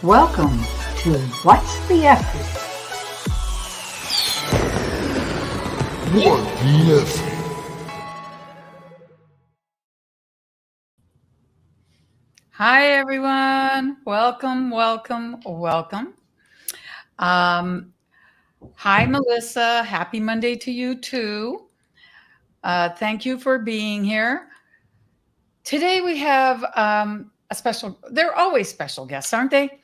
Welcome to What's the Effort? What the Effort? Hi, everyone. Welcome, welcome, welcome. Hi, Melissa. Happy Monday to you, too. Thank you for being here. Today we have a special, they're always special guests, aren't they?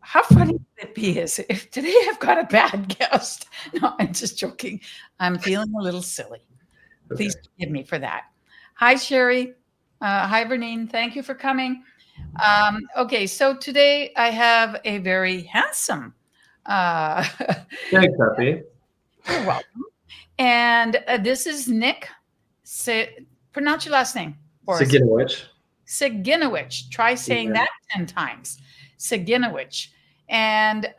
How funny would it be if today I've got a bad guest? No, I'm just joking. I'm feeling a little silly. Please forgive me for that. Hi, Sherry. Hi, Vernine. Thank you for coming. Okay, so today I have a very handsome. Thanks, Happy. You're welcome. And this is Nick. Pronounce your last name. Seginowich. Seginowich. Try saying that 10 times. Seginowich. And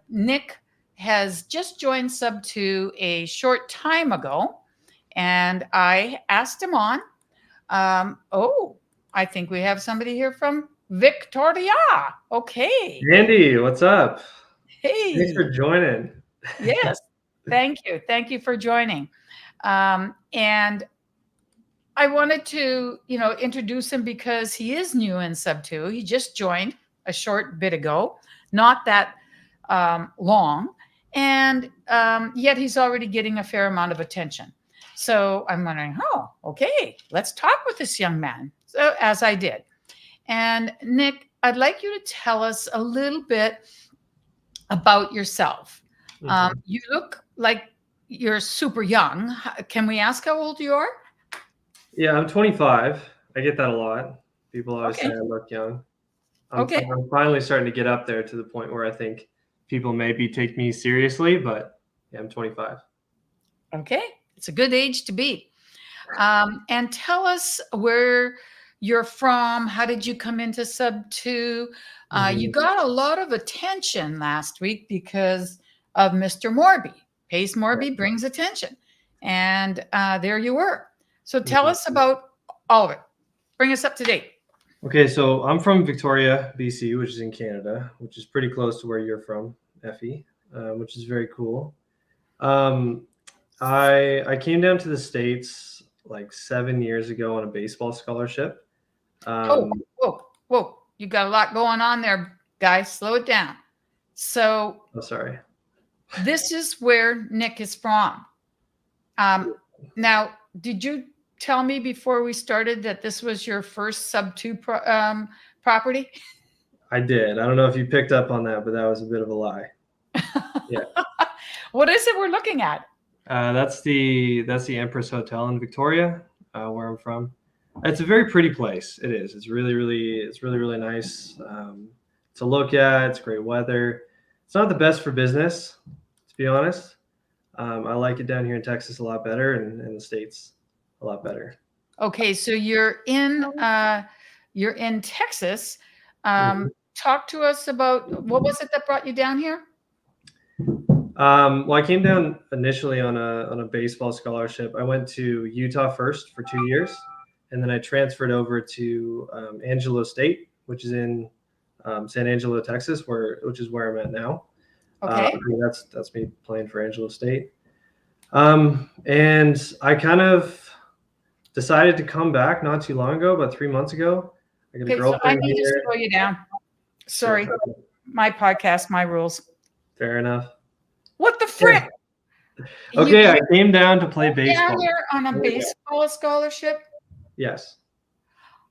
Nick has just joined SubTo a short time ago. And I asked him on. I think we have somebody here from Victoria. Okay. Andy, what's up? Hey. Thanks for joining. Yes. Thank you. Thank you for joining. And I wanted to, introduce him because he is new in SubTo. He just joined a short bit ago, not that long. And yet he's already getting a fair amount of attention. So I'm wondering, okay, let's talk with this young man. So as I did. And Nick, I'd like you to tell us a little bit about yourself. Mm-hmm. You look like you're super young. Can we ask how old you are? Yeah, I'm 25. I get that a lot. People always say I look young. I'm finally starting to get up there to the point where I think people maybe take me seriously, but yeah, I'm 25. Okay. It's a good age to be. And tell us where you're from. How did you come into SubTo? You got a lot of attention last week because of Mr. Morby. Pace Morby brings attention. And there you were. So tell us about all of it. Bring us up to date. Okay, so I'm from Victoria, BC, which is in Canada, which is pretty close to where you're from, Effie, which is very cool. I came down to the States like 7 years ago on a baseball scholarship. Whoa. You got a lot going on there, guys. Slow it down. So sorry. This is where Nick is from. Now, did you tell me before we started that this was your first SubTo property? I did. I don't know if you picked up on that, but that was a bit of a lie. Yeah. What is it we're looking at? That's the Empress Hotel in Victoria, where I'm from. It's a very pretty place. It is. It's really nice to look at. It's great weather. It's not the best for business, to be honest. I like it down here in Texas a lot better, and in the States a lot better. Okay, so you're in Texas. Talk to us about what was it that brought you down here? Well, I came down initially on a baseball scholarship. I went to Utah first for 2 years, and then I transferred over to Angelo State, which is in San Angelo, Texas, which is where I'm at now. Okay. That's me playing for Angelo State. And I kind of decided to come back not too long ago, about 3 months ago. I got a Okay, so I girlfriend need to here. slow you down. Sorry, Sure. my podcast, my rules. Fair enough. What the frick? Okay, I came down to play Down baseball. there on a baseball scholarship? Yes.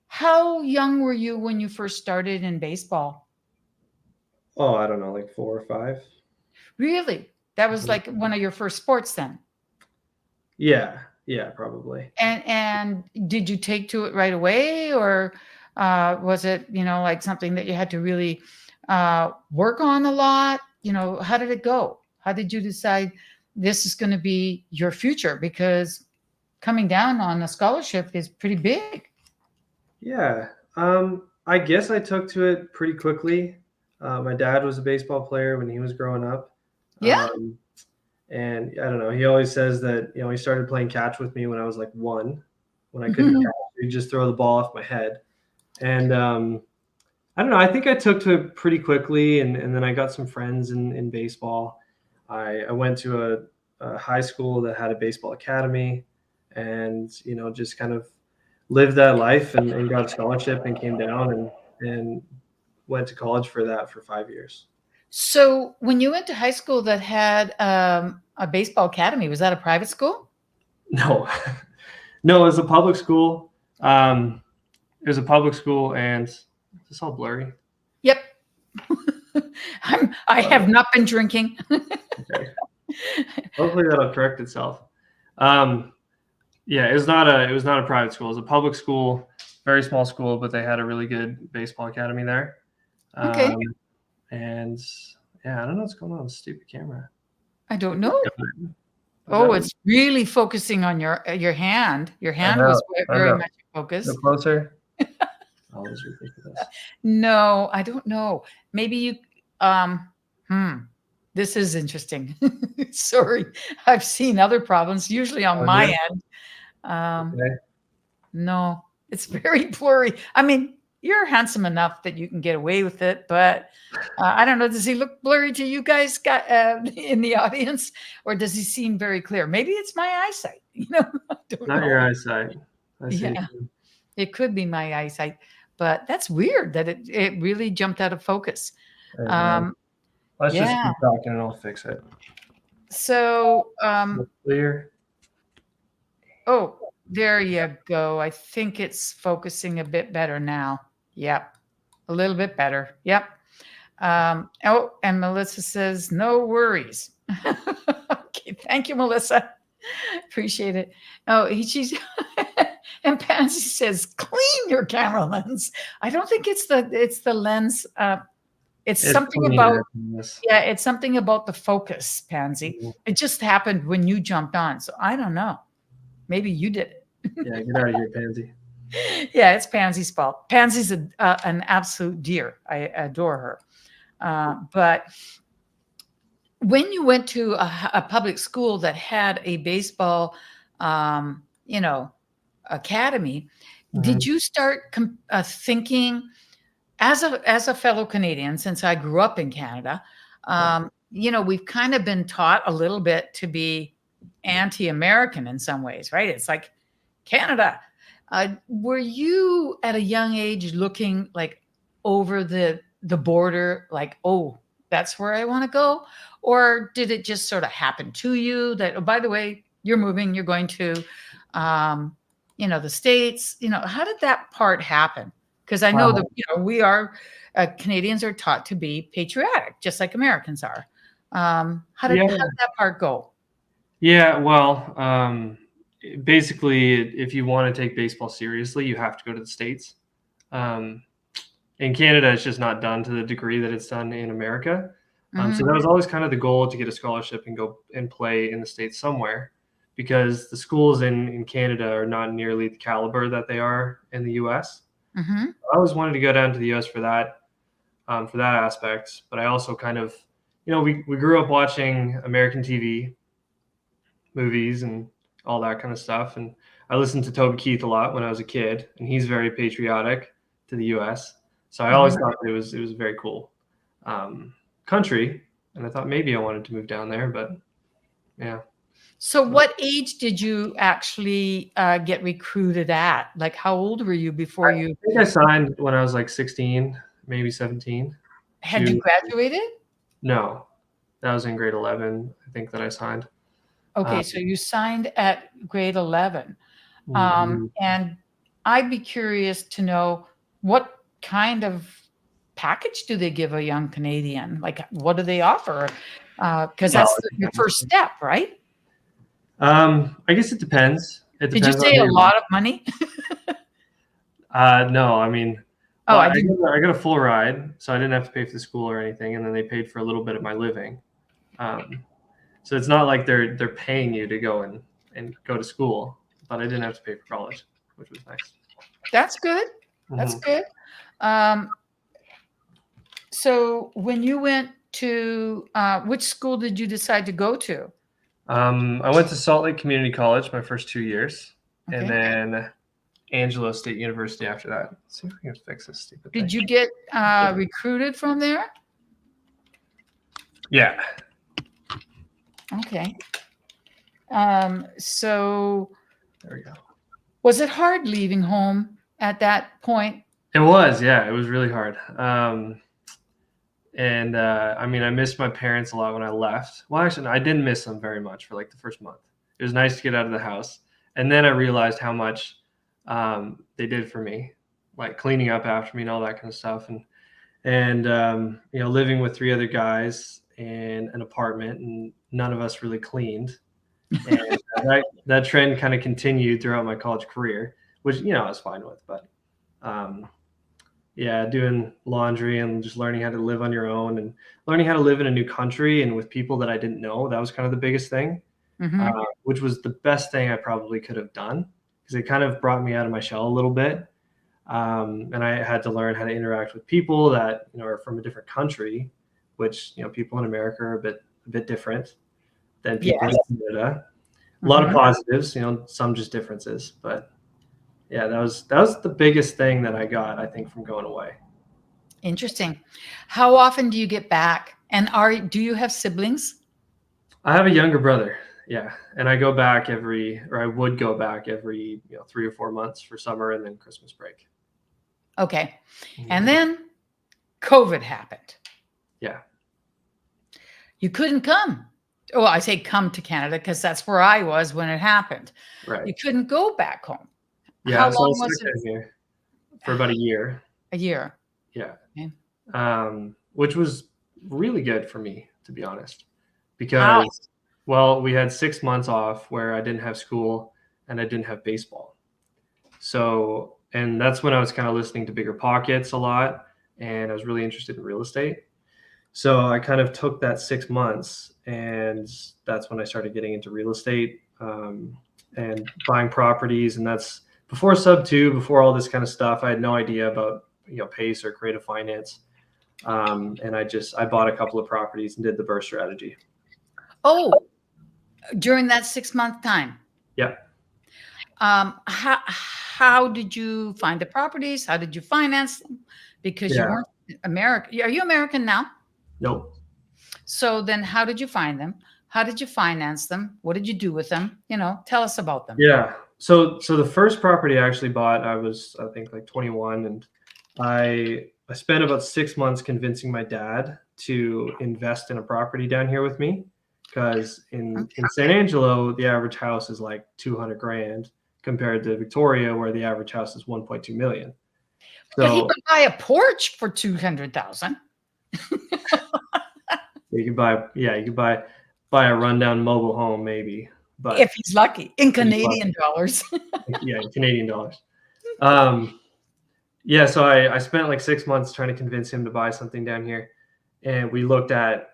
How young were you when you first started in baseball? Oh, I don't know, like 4 or 5. Really? That was Mhm. like one of your first sports then? Yeah, probably. And did you take to it right away, or was it, like something that you had to really work on a lot? How did it go? How did you decide this is going to be your future? Because coming down on a scholarship is pretty big. Yeah. I guess I took to it pretty quickly. My dad was a baseball player when he was growing up. Yeah. And I don't know, he always says that, he started playing catch with me when I was like 1, when I couldn't catch. He'd just throw the ball off my head. And I don't know, I think I took to it pretty quickly, and then I got some friends in baseball. I went to a high school that had a baseball academy, and, just kind of lived that life and got a scholarship and came down and went to college for that for 5 years. So when you went to high school that had a baseball academy, was that a private school? No, no, it was a public school. It was a public school, and is this all blurry? Yep. I have not been drinking. Okay. Hopefully that'll correct itself. Yeah, it was not a private school. It was a public school, very small school, but they had a really good baseball academy there. Okay. And yeah, I don't know what's going on with the stupid camera. I don't know. Oh, it's really focusing on your hand. Your hand was very much focused. Go closer. Oh, this is ridiculous. No, I don't know. Maybe you this is interesting. Sorry. I've seen other problems, usually on my end. Okay. No, it's very blurry. I mean, you're handsome enough that you can get away with it, but I don't know. Does he look blurry to you guys in the audience, or does he seem very clear? Maybe it's my eyesight. I don't know. Not your eyesight. I see. Yeah, it could be my eyesight, but that's weird that it really jumped out of focus. Let's just keep talking and I'll fix it. So, clear. Oh, there you go. I think it's focusing a bit better now. Yep. A little bit better. Yep. Oh, and Melissa says, no worries. Okay. Thank you, Melissa. Appreciate it. Oh, she's and Pansy says, clean your camera lens. I don't think it's the lens. It's something about, it's something about the focus, Pansy. Mm-hmm. It just happened when you jumped on. So I don't know. Maybe you did it. Yeah, get out of here, Pansy. Yeah, it's Pansy's fault. Pansy's an absolute dear. I adore her. But when you went to a public school that had a baseball, academy, did you start thinking, as a fellow Canadian, since I grew up in Canada, we've kind of been taught a little bit to be anti-American in some ways, right? It's like Canada. Were you at a young age looking like over the border, like, oh, that's where I want to go? Or did it just sort of happen to you that, oh, by the way, you're moving, you're going to, the States? How did that part happen? Because I know that we are Canadians are taught to be patriotic, just like Americans are. How did that part go? Yeah, well, basically, if you want to take baseball seriously, you have to go to the States. In Canada, it's just not done to the degree that it's done in America. So that was always kind of the goal, to get a scholarship and go and play in the States somewhere, because the schools in Canada are not nearly the caliber that they are in the U.S. I always wanted to go down to the U.S. for that aspect. But I also kind of, we grew up watching American TV, movies, and all that kind of stuff. And I listened to Toby Keith a lot when I was a kid, and he's very patriotic to the U.S. So I always thought it was a very cool country, and I thought maybe I wanted to move down there, but yeah. So what age did you actually get recruited at? Like how old were you before I you think I signed when I was like 16, maybe 17. had you graduated? No, that was in grade 11, I think, that I signed. Okay, so you signed at grade 11. Mhm. And I'd be curious to know what kind of package do they give a young Canadian? Like, what do they offer? Because Well, that's it your depends. first step, right? I guess it depends. It Did you depends on say who a you're lot of money? No, I mean, Oh, well, I didn't. I got a full ride, so I didn't have to pay for the school or anything, and then they paid for a little bit of my living. Um, so it's not like they're paying you to go and go to school, but I didn't have to pay for college, which was nice. That's good. That's Mhm. good. So when you went to which school did you decide to go to? I went to Salt Lake Community College my first 2 years, and Okay. then Angelo State University after that. Let's see if we can fix this stupid thing. Did you get recruited from there? Yeah. Okay. So There we go. was it hard leaving home at that point? It was, yeah, it was really hard. And I mean, I missed my parents a lot when I left. Well, actually, no, I didn't miss them very much for like the first month. It was nice to get out of the house. And then I realized how much they did for me, like cleaning up after me and all that kind of stuff. And you know, living with 3 other guys in an apartment, and none of us really cleaned. And that trend kind of continued throughout my college career, which, you know, I was fine with. But yeah, doing laundry and just learning how to live on your own and learning how to live in a new country and with people that I didn't know. That was kind of the biggest thing, which was the best thing I probably could have done, because it kind of brought me out of my shell a little bit. And I had to learn how to interact with people that, you know, are from a different country, which, you know, people in America are a bit different than people in Canada. A lot of positives, you know, some just differences, but yeah, that was the biggest thing that I got, I think, from going away. Interesting. How often do you get back? And do you have siblings? I have a younger brother, yeah, and I would go back every 3 or 4 months for summer and then Christmas break. Okay, and then COVID happened. Yeah, you couldn't come. Well, I say come to Canada because that's where I was when it happened. right. You couldn't go back home. Yeah, How so long I was was stuck it? here for about a year. A year. Yeah. Okay. Which was really good for me, to be honest, because How? well, we had 6 months off where I didn't have school and I didn't have baseball. So, and that's when I was kind of listening to Bigger Pockets a lot, and I was really interested in real estate. So I kind of took that 6 months, and that's when I started getting into real estate and buying properties. And that's before SubTo, before all this kind of stuff. I had no idea about, you know, PACE or creative finance. And I bought a couple of properties and did the burst strategy. Oh, during that 6-month time. Yeah. How did you find the properties? How did you finance them? Because you weren't American. Are you American now? Nope. So then how did you find them? How did you finance them? What did you do with them? You know, tell us about them. Yeah. So the first property I actually bought, I was, I think, like 21, and I spent about 6 months convincing my dad to invest in a property down here with me, because in San Angelo, the average house is like 200 grand compared to Victoria, where the average house is 1.2 million. So but he could buy a porch for 200,000. you could buy a rundown mobile home maybe, but if he's lucky in Canadian dollars. yeah, in Canadian dollars. Yeah, so I spent like 6 months trying to convince him to buy something down here, and we looked at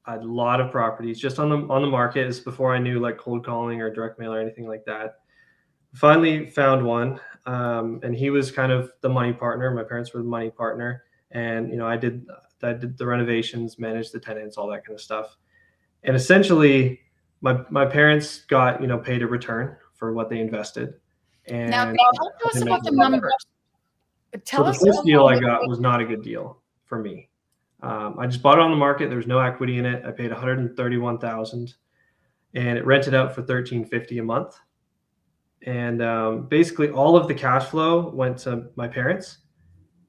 a lot of properties just on the market. It's before I knew like cold calling or direct mail or anything like that. Finally found one, and he was kind of the money partner. My parents were the money partner, and you know, I did the renovations, managed the tenants, all that kind of stuff. And essentially, my parents got, you know, paid a return for what they invested. And now, tell us about the numbers. So the first deal I got was not a good deal for me. I just bought it on the market. There was no equity in it. I paid $131,000, and it rented out for $13.50 a month. And basically all of the cash flow went to my parents,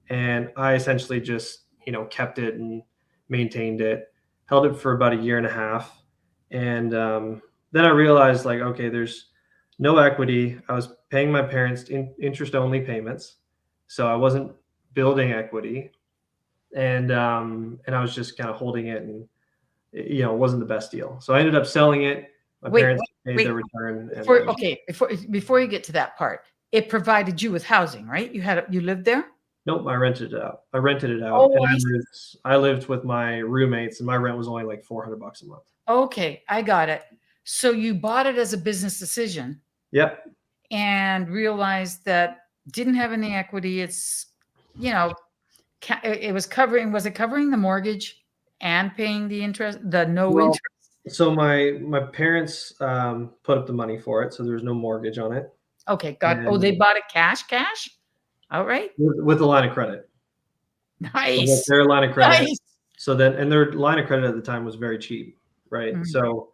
and I essentially just, kept it and maintained it, held it for about a year and a half. And then I realized, like, okay, there's no equity. I was paying my parents interest only payments, so I wasn't building equity. And I was just kind of holding it, and it wasn't the best deal. So I ended up selling it. My parents paid their return. Before you get to that part, it provided you with housing, right? You lived there? Nope, I rented it out. Oh, And I lived with my roommates, and my rent was only like $400 a month. Okay, I got it. So you bought it as a business decision. Yep. And realized that didn't have any equity. It's, it was covering the mortgage and paying the interest, interest? So my parents put up the money for it, so there was no mortgage on it. Okay, got it. They bought it cash? All right. With a line of credit. Nice. So their line of credit. Nice. So then, and their line of credit at the time was very cheap, right? Mhm. So,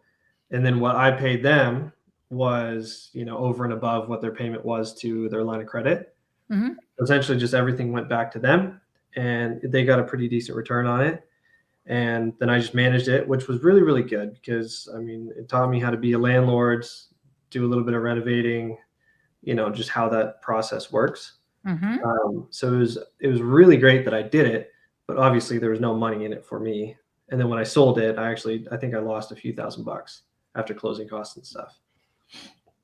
and then what I paid them was, over and above what their payment was to their line of credit. Mm-hmm. Essentially, just everything went back to them, and they got a pretty decent return on it. And then I just managed it, which was really, really good because, it taught me how to be a landlord, do a little bit of renovating, just how that process works. Mm-hmm. So it was really great that I did it, but obviously there was no money in it for me. And then when I sold it, I think I lost a few $1,000 after closing costs and stuff.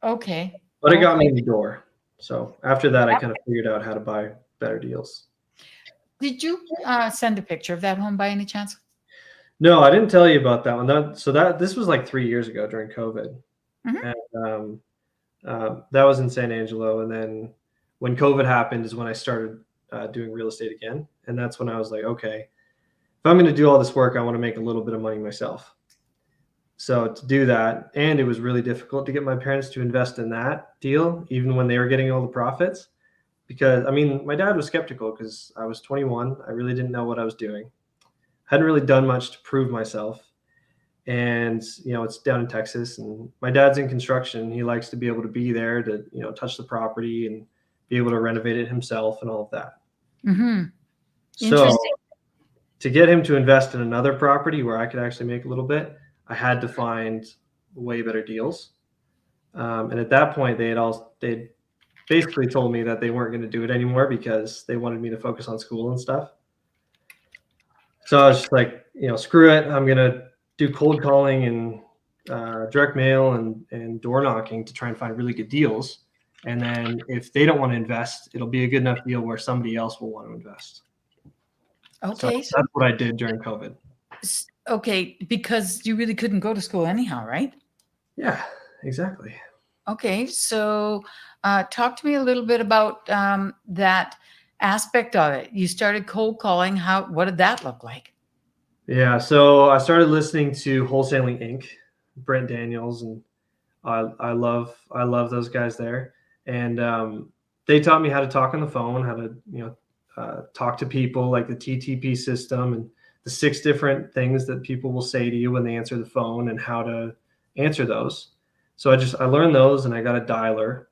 Okay. But it got me in the door. So after that, I kind of figured out how to buy better deals. Did you send a picture of that home by any chance? No, I didn't tell you about that one. This was like 3 years ago during COVID. Mm-hmm. And that was in San Angelo. And then when COVID happened is when I started doing real estate again. And that's when I was like, okay, if I'm going to do all this work, I want to make a little bit of money myself. So to do that, and it was really difficult to get my parents to invest in that deal, even when they were getting all the profits, because my dad was skeptical because I was 21. I really didn't know what I was doing. Hadn't really done much to prove myself. And, it's down in Texas, and my dad's in construction. He likes to be able to be there to, touch the property and be able to renovate it himself and all of that. Mm-hmm. So to get him to invest in another property where I could actually make a little bit, I had to find way better deals. And at that point, they basically told me that they weren't going to do it anymore because they wanted me to focus on school and stuff. So I was just like, screw it. I'm going to do cold calling and direct mail and door knocking to try and find really good deals. And then if they don't want to invest, it'll be a good enough deal where somebody else will want to invest. Okay. So that's what I did during COVID. Okay, because you really couldn't go to school anyhow, right? Yeah, exactly. Okay, so talk to me a little bit about that aspect of it. You started cold calling. What did that look like? Yeah, so I started listening to Wholesaling Inc., Brent Daniels, and I love those guys there. And they taught me how to talk on the phone, how to talk to people, like the TTP system and the 6 different things that people will say to you when they answer the phone and how to answer those. So I learned those, and I got a dialer,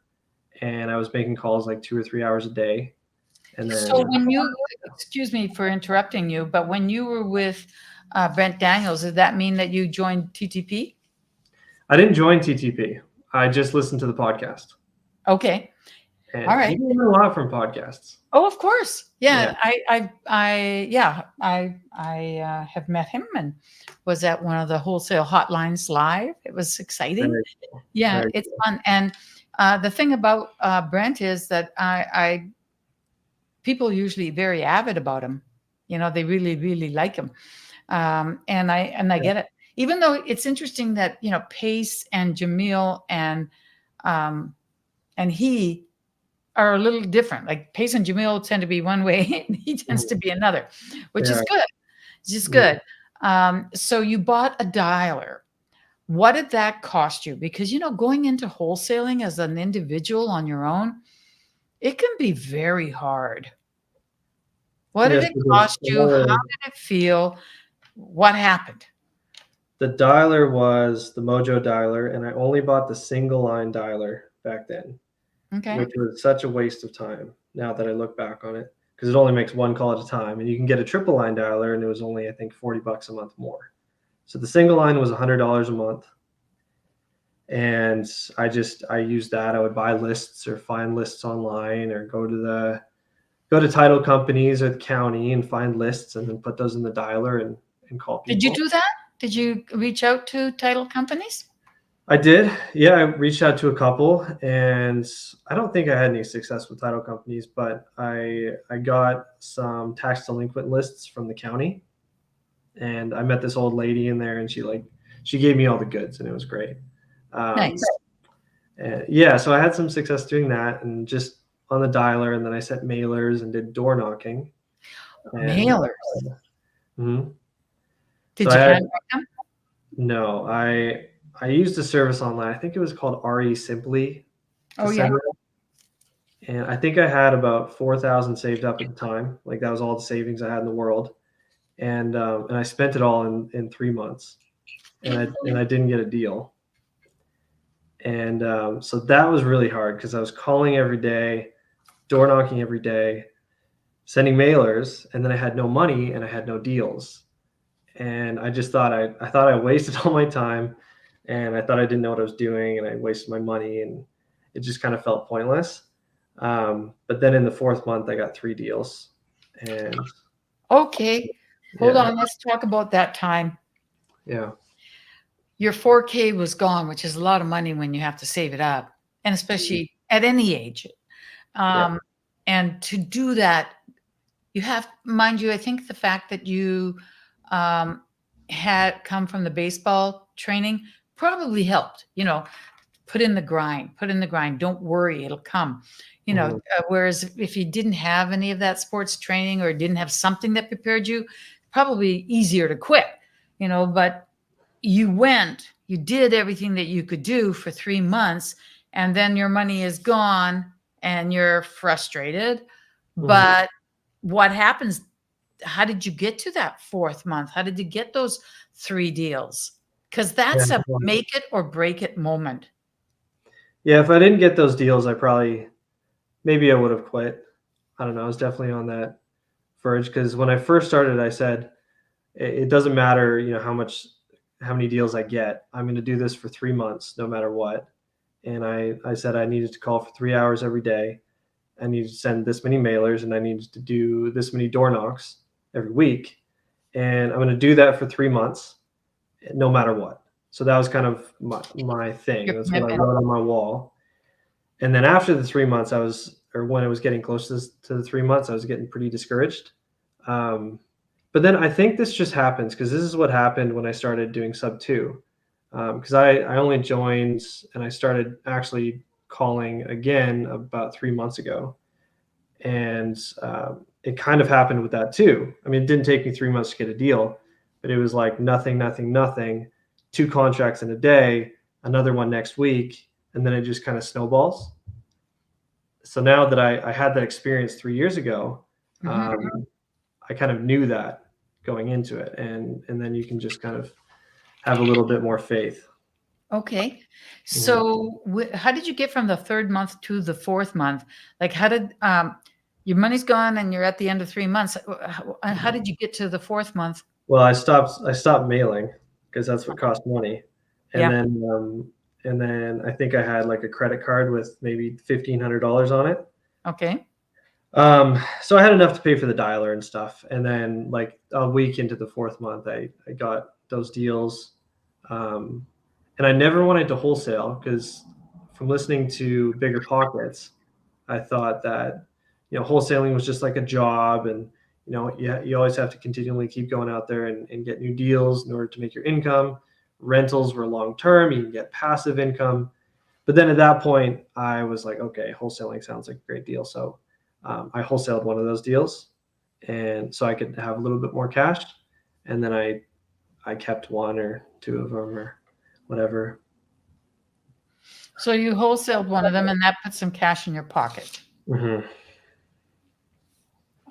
and I was making calls like 2 or 3 hours a day. And then, so excuse me for interrupting you, but when you were with Brent Daniels, did that mean that you joined TTP? I didn't join TTP. I just listened to the podcast. Okay. And all right. You learn a lot from podcasts. Oh, of course. Yeah. I have met him and was at one of the wholesale hotlines live. It was exciting. Very cool. Yeah, Very it's cool. fun. And the thing about Brent is that people usually very avid about him. They really, really like him. And I get it. Even though it's interesting that, Pace and Jamil and he are a little different. Like Pace and Jamil tend to be one way and he tends to be another, which is good. It's just good. So you bought a dialer. What did that cost you? Because, going into wholesaling as an individual on your own, it can be very hard. What did it cost you? How did it feel? What happened? The dialer was the Mojo dialer, and I only bought the single line dialer back then, Okay. which was such a waste of time now that I look back on it, because it only makes one call at a time. And you can get a triple line dialer, and it was only, I think, $40 a month more. So the single line was $100 a month. And I used that. I would buy lists or find lists online, or go to title companies or the county and find lists, and then put those in the dialer and call people. Did you do that? Did you reach out to title companies? I did. Yeah, I reached out to a couple, and I don't think I had any success with title companies, but I got some tax delinquent lists from the county, and I met this old lady in there, and she gave me all the goods, and it was great. Nice. And yeah, so I had some success doing that, and just on the dialer, and then I sent mailers and did door knocking. Mailers. Mhm. Did So you I had- handwrite them? No, I used a service online. I think it was called RE Simply. to Oh, yeah. send it. And I think I had about 4,000 saved up at the time. Like, that was all the savings I had in the world. And I spent it all in 3 months, and I didn't get a deal. And so that was really hard, because I was calling every day, door knocking every day, sending mailers, and then I had no money and I had no deals. And I just thought I thought I wasted all my time, and I thought I didn't know what I was doing, and I wasted my money, and it just kind of felt pointless. But then in the 4th month, I got 3 deals. And Okay. Hold yeah, on. Let's talk about that time. yeah, Your 4K was gone, which is a lot of money when you have to save it up, and especially at any age. And to do that, you have, mind you, I think the fact that you had come from the baseball training probably helped. Put in the grind. Don't worry, it'll come. Whereas if you didn't have any of that sports training, or didn't have something that prepared you, probably easier to quit. But you did everything that you could do for 3 months, and then your money is gone and you're frustrated. But what happens? How did you get to that 4th month? How did you get those 3 deals? Because that's a make it or break it moment. Yeah, if I didn't get those deals, maybe I would have quit. I don't know. I was definitely on that verge, because when I first started, I said, it doesn't matter, how many deals I get. I'm going to do this for 3 months, no matter what. And I said I needed to call for 3 hours every day. I needed to send this many mailers, and I needed to do this many door knocks every week. And I'm going to do that for 3 months, no matter what. So that was kind of my thing. That's what I wrote on my wall. And then after the 3 months, when it was getting close to the 3 months, I was getting pretty discouraged. But then I think this just happens, because this is what happened when I started doing SubTo. Because I only joined, and I started actually calling again about 3 months ago. And it kind of happened with that too. I mean, it didn't take me 3 months to get a deal, but it was like nothing, 2 contracts in a day, another one next week, and then it just kind of snowballs. So now that I had that experience 3 years ago, I kind of knew that going into it, and then you can just kind of have a little bit more faith. Okay. So how did you get from the 3rd month to the 4th month? Like, how did your money's gone and you're at the end of 3 months? How did you get to the 4th month? Well, I stopped mailing, because that's what cost money. And then I think I had like a credit card with maybe $1,500 on it. Okay. So I had enough to pay for the dialer and stuff. And then, like, a week into the 4th month, I got those deals. And I never wanted to wholesale, because from listening to Bigger Pockets, I thought that, wholesaling was just like a job, and, you always have to continually keep going out there and get new deals in order to make your income. Rentals were long-term. You can get passive income. But then at that point, I was like, okay, wholesaling sounds like a great deal. So I wholesaled one of those deals, and so I could have a little bit more cash. And then I kept 1 or 2 of them, or whatever. So you wholesaled one of them, and that put some cash in your pocket.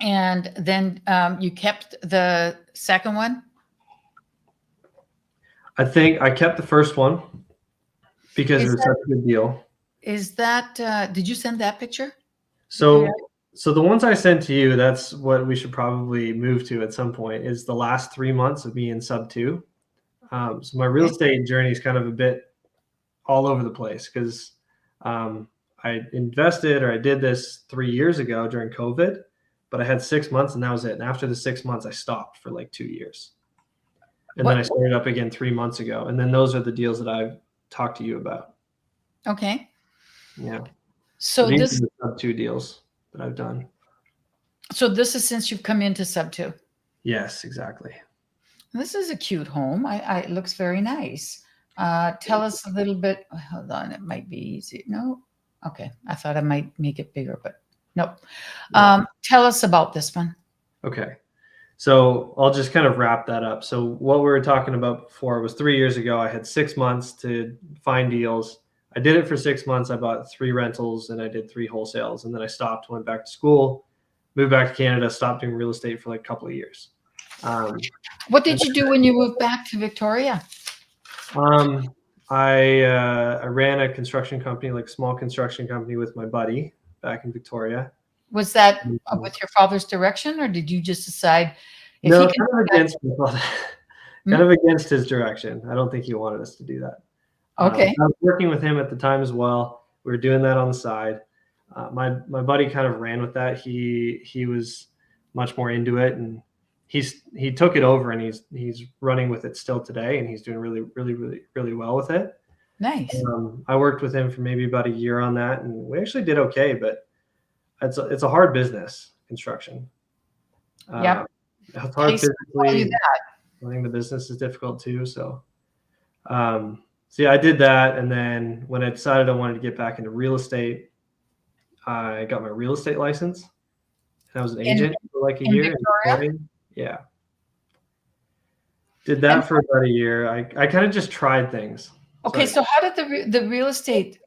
And then you kept the second one? I think I kept the first one because it Is was such a good deal. Is that, did you send that picture? So, so the ones I sent to you, that's what we should probably move to at some point, is the last 3 months of me in SubTo. So my real Okay. estate journey is kind of a bit all over the place because I invested or I did this 3 years ago during COVID, but I had 6 months and that was it. And after the 6 months, I stopped for like 2 years. And then I What? started up again 3 months ago. And then those are the deals that I've talked to you about. Okay. Yeah. So these this, are the SubTo deals that I've done. so this is since you've come into SubTo. Yes, exactly. This is a cute home. It looks very nice. Tell us a little bit. Hold on, it might be easy. No, okay. I thought I might make it bigger, but nope. Yeah. Tell us about this one. Okay. So I'll just kind of wrap that up. So what we were talking about before was 3 years ago. I had 6 months to find deals. I did it for 6 months. I bought 3 rentals and I did 3 wholesales. And then I stopped, went back to school, moved back to Canada, stopped doing real estate for like a couple of years. What did you do when you moved back to Victoria? I ran a construction company, like small construction company with my buddy back in Victoria. Was that with your father's direction, or did you just decide if No, he can kind of against kind of against his direction. I don't think he wanted us to do that. Okay. I was working with him at the time as well. We were doing that on the side. My buddy kind of ran with that. He was much more into it, and he took it over, and he's running with it still today, and he's doing really well with it. Nice. I worked with him for maybe about a year on that, and we actually did okay. But it's a hard business, construction. Yep. It's hard Case will tell you physically. that. I think the business is difficult too. So yeah, I did that. And then when I decided I wanted to get back into real estate, I got my real estate license. And I was an agent for like a in year. in Victoria? Victoria. Yeah. Did that for about a year. I kind of just tried things. Okay, Sorry. so how did the real estate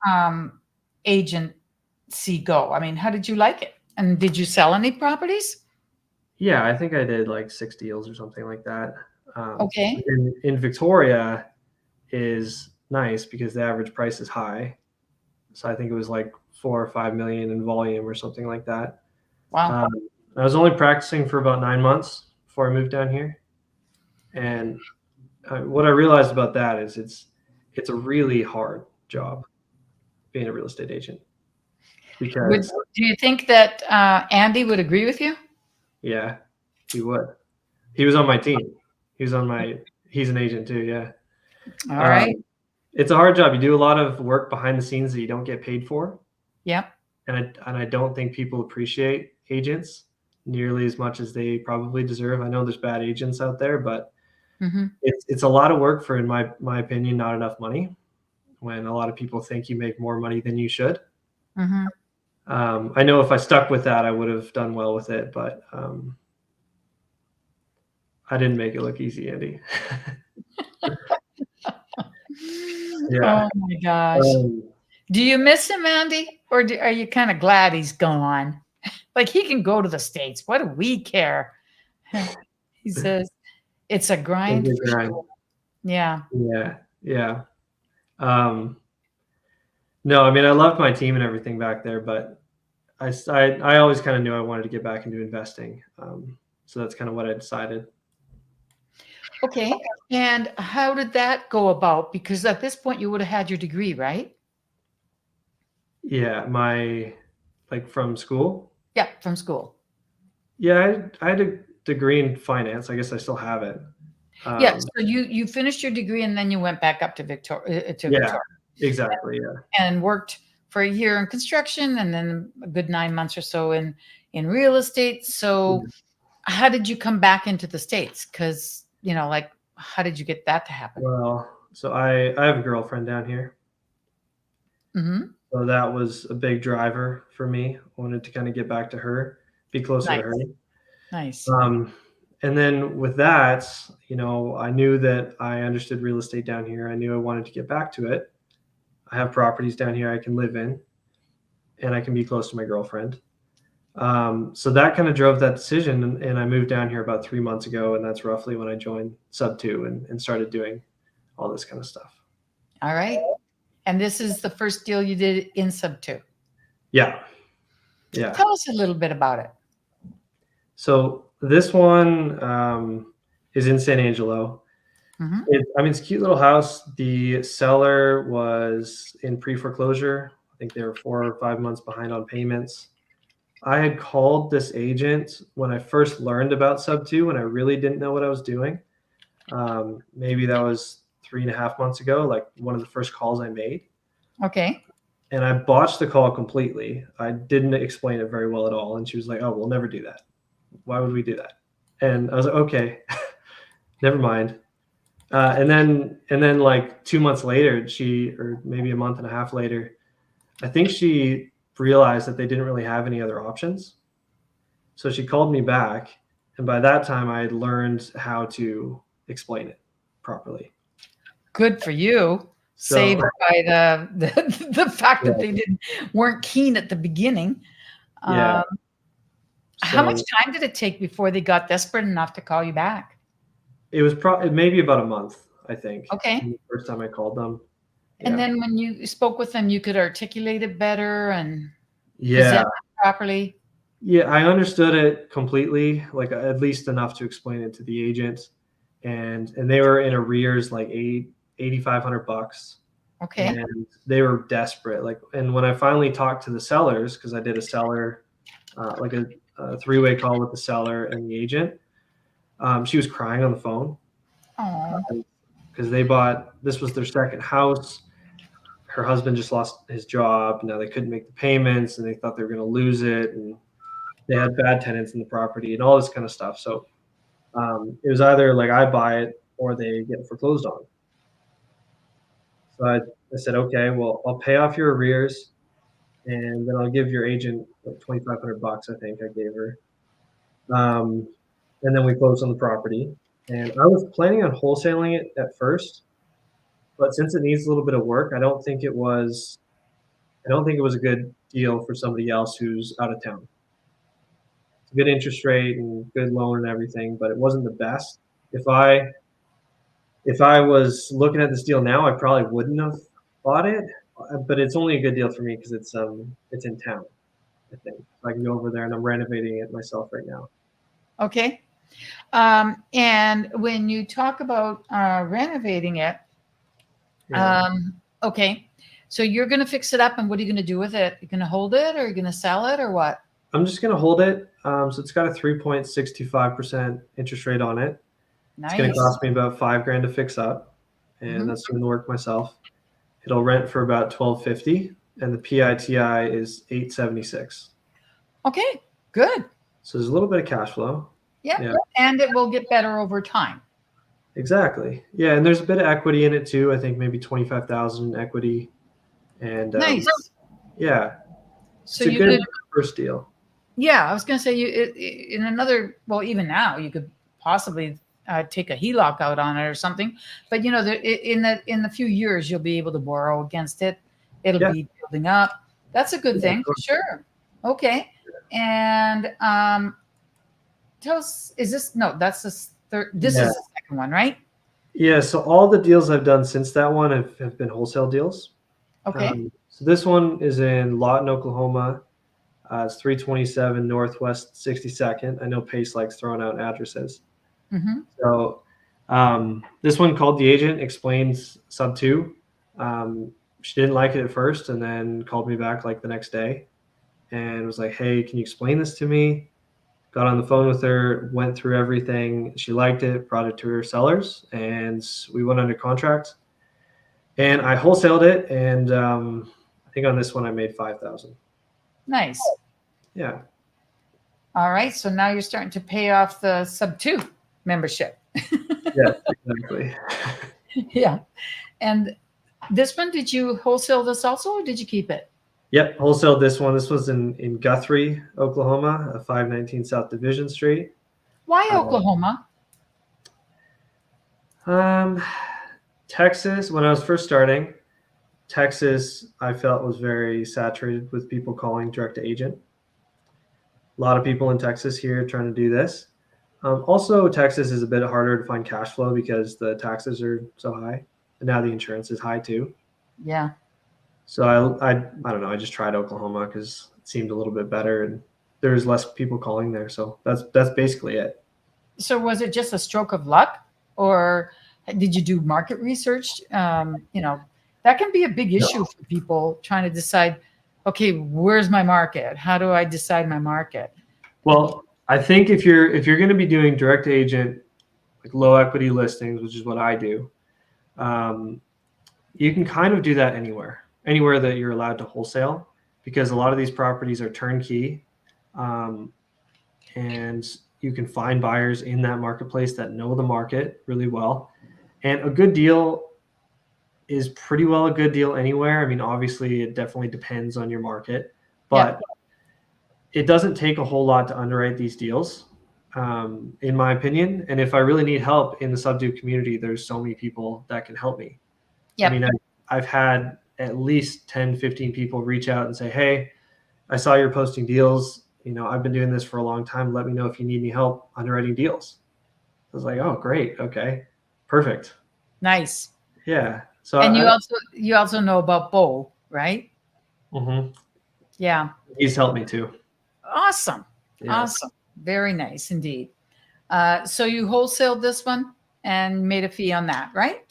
agency go? I mean, how did you like it? And did you sell any properties? Yeah, I think I did like 6 deals or something like that. Okay. In Victoria is nice because the average price is high. So I think it was like 4 or 5 million in volume or something like that. Wow. I was only practicing for about 9 months before I moved down here. And what I realized about that is it's a really hard job being a real estate agent. Because Do you think that Andy would agree with you? yeah, he would. He was on my team. He's an agent too. Yeah. All right. It's a hard job. You do a lot of work behind the scenes that you don't get paid for. Yep. And I don't think people appreciate agents nearly as much as they probably deserve. I know there's bad agents out there, but it's a lot of work for, in my opinion, not enough money. When a lot of people think you make more money than you should. I know if I stuck with that, I would have done well with it, but I didn't make it look easy, Andy. Yeah. Oh my gosh. Do you miss him, Andy? Or are you kind of glad he's gone? Like, he can go to the States. What do we care? He says, it's a grind. It's a grind. Yeah. Yeah. No, I mean, I loved my team and everything back there, but I always kind of knew I wanted to get back into investing. So that's kind of what I decided. Okay. And how did that go about? Because at this point you would have had your degree, right? Yeah. Like from school? Yeah, from school. Yeah. I had a degree in finance. I guess I still have it. Yeah. So you finished your degree and then you went back up to Victoria. Yeah, exactly. Yeah. And worked for a year in construction and then a good 9 months or so in real estate. So how did you come back into the States? Because, like, how did you get that to happen? Well, so I have a girlfriend down here. So that was a big driver for me. I wanted to kind of get back to her, be closer to her. Nice. And then with that, I knew that I understood real estate down here. I knew I wanted to get back to it. I have properties down here I can live in, and I can be close to my girlfriend. So that kind of drove that decision. And I moved down here about 3 months ago, and that's roughly when I joined SubTo and started doing all this kind of stuff. All right. And this is the first deal you did in SubTo. Yeah. Yeah. Tell us a little bit about it. So this one is in San Angelo. Mhm. It's a cute little house. The seller was in pre-foreclosure. I think they were 4 or 5 months behind on payments. I had called this agent when I first learned about SubTo, and I really didn't know what I was doing. Maybe that was 3.5 months ago, like one of the first calls I made. Okay. And I botched the call completely. I didn't explain it very well at all. And she was like, "Oh, we'll never do that. Why would we do that?" And I was like, "Okay, never mind." And then like 2 months later, or maybe a month and a half later, I think she realized that they didn't really have any other options. So she called me back, and by that time I had learned how to explain it properly. Good for you. So Saved by the fact that yeah, they weren't keen at the beginning. yeah. How much So time did it take before they got desperate enough to call you back? it was maybe about a month, I think. Okay. The first time I called them. And Yeah. then when you spoke with them, you could articulate it better and Yeah. present it properly. Yeah, I understood it completely, like at least enough to explain it to the agent. And they were in arrears like $8,500. Okay. And they were desperate. And when I finally talked to the sellers, because I did a seller, like a three-way call with the seller and the agent, she was crying on the phone Oh, because this was their second house. Her husband just lost his job. Now they couldn't make the payments, and they thought they were going to lose it. And they had bad tenants in the property and all this kind of stuff. So it was either like I buy it or they get foreclosed on. So I said, okay, well, I'll pay off your arrears, and then I'll give your agent like $2,500. I think I gave her, and then we closed on the property. And I was planning on wholesaling it at first, but since it needs a little bit of work, I don't think it was a good deal for somebody else who's out of town. It's a good interest rate and good loan and everything, but it wasn't the best. If I was looking at this deal now, I probably wouldn't have bought it. But it's only a good deal for me because it's in town. I think so I can go over there, and I'm renovating it myself right now. okay. And when you talk about renovating it, Yeah. okay. So you're going to fix it up, and what are you going to do with it? You're going to hold it, or you're going to sell it, or what? I'm just gonna hold it. So it's got a 3.65% interest rate on it. It's gonna Nice. cost me about $5,000 to fix up, and Mhm. that's doing the work myself. It'll rent for about $1,250, and the PITI is $876. Okay, good. So there's a little bit of cash flow. Yeah. Yeah. And it will get better over time. Exactly. Yeah, and there's a bit of equity in it too. I think maybe 25,000 equity, and Nice. yeah, So it's a you good could, first deal. yeah, I was going to say in another, well, even now you could possibly take a HELOC out on it or something, but in the few years you'll be able to borrow against it. It'll Yeah. be building up. That's a good Yeah, thing of for sure. Okay. And tell us, that's the third, this Yeah. is the second one, right? Yeah, so all the deals I've done since that one have been wholesale deals. Okay. So this one is in Lawton, Oklahoma. It's 327 Northwest 62nd. I know Pace likes throwing out addresses. Mm-hmm. So this one called the agent, explains SubTo. She didn't like it at first, and then called me back like the next day and was like, hey, can you explain this to me? Got on the phone with her, went through everything. She liked it, brought it to her sellers, and we went under contract. And I wholesaled it, and I think on this one I made $5,000. Nice. Yeah. All right. So now you're starting to pay off the SubTo membership. Yeah, exactly. Yeah. And this one, did you wholesale this also, or did you keep it? Yep, wholesaled this one. This was in Guthrie, Oklahoma, 519 South Division Street. Why Oklahoma? Texas, when I was first starting, Texas, I felt was very saturated with people calling direct to agent. A lot of people in Texas here trying to do this. Also, Texas is a bit harder to find cash flow because the taxes are so high. and now the insurance is high too. Yeah. So I don't know. I just tried Oklahoma because it seemed a little bit better, and there's less people calling there. So that's basically it. So was it just a stroke of luck, or did you do market research? That can be a big issue for people trying to decide, okay, where's my market? How do I decide my market? Well, I think if you're going to be doing direct to agent, like low equity listings, which is what I do, you can kind of do that anywhere that you're allowed to wholesale, because a lot of these properties are turnkey, and you can find buyers in that marketplace that know the market really well. And a good deal is pretty well a good deal anywhere. I mean, obviously it definitely depends on your market, but it doesn't take a whole lot to underwrite these deals, in my opinion. And if I really need help in the SubTo community, there's so many people that can help me. Yep. I mean, I've had at least 10, 15 people reach out and say, hey, I saw you're posting deals. I've been doing this for a long time. Let me know if you need any help underwriting deals. I was like, oh, great. Okay, perfect. Nice. Yeah. So and you also know about Bo, right? Mm-hmm. Yeah. He's helped me too. Awesome. Yeah. Awesome. Very nice indeed. So you wholesaled this one and made a fee on that, right?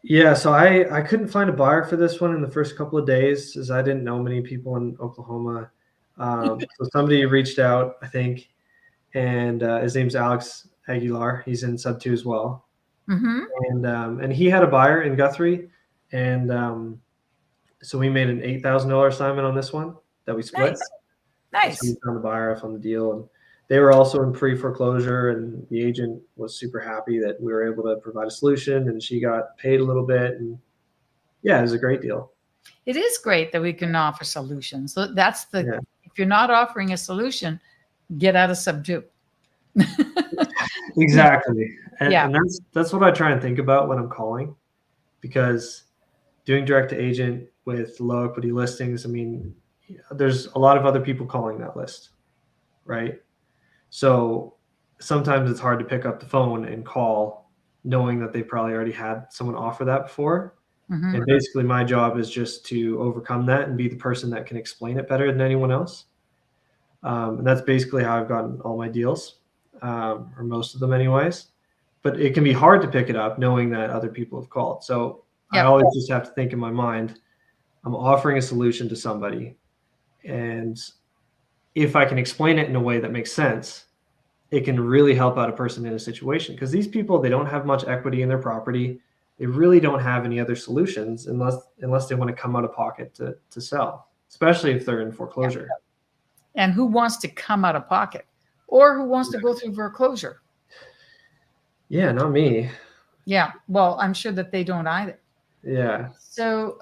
Yeah. So I couldn't find a buyer for this one in the first couple of days, as I didn't know many people in Oklahoma. So somebody reached out, I think, and his name's Alex Aguilar. He's in SubTo as well. Mm-hmm. And he had a buyer in Guthrie, and so we made an $8,000 assignment on this one that we split. Nice. So we found the buyer off on the deal, and they were also in pre-foreclosure, and the agent was super happy that we were able to provide a solution, and she got paid a little bit, and yeah, it was a great deal. It is great that we can offer solutions. So that's if you're not offering a solution, get out of SubTo. Exactly. And, Yeah. and that's what I try and think about when I'm calling, because doing direct to agent with low equity listings, I mean, there's a lot of other people calling that list, right? So sometimes it's hard to pick up the phone and call knowing that they probably already had someone offer that before. Mm-hmm. And basically my job is just to overcome that and be the person that can explain it better than anyone else. And that's basically how I've gotten all my deals, or most of them anyways. But it can be hard to pick it up knowing that other people have called. So I always just have to think in my mind, I'm offering a solution to somebody. And if I can explain it in a way that makes sense, it can really help out a person in a situation. Because these people, they don't have much equity in their property. They really don't have any other solutions unless they want to come out of pocket to sell, especially if they're in foreclosure. And who wants to come out of pocket, or who wants to go through foreclosure? Yeah, not me. Yeah. Well, I'm sure that they don't either. Yeah. So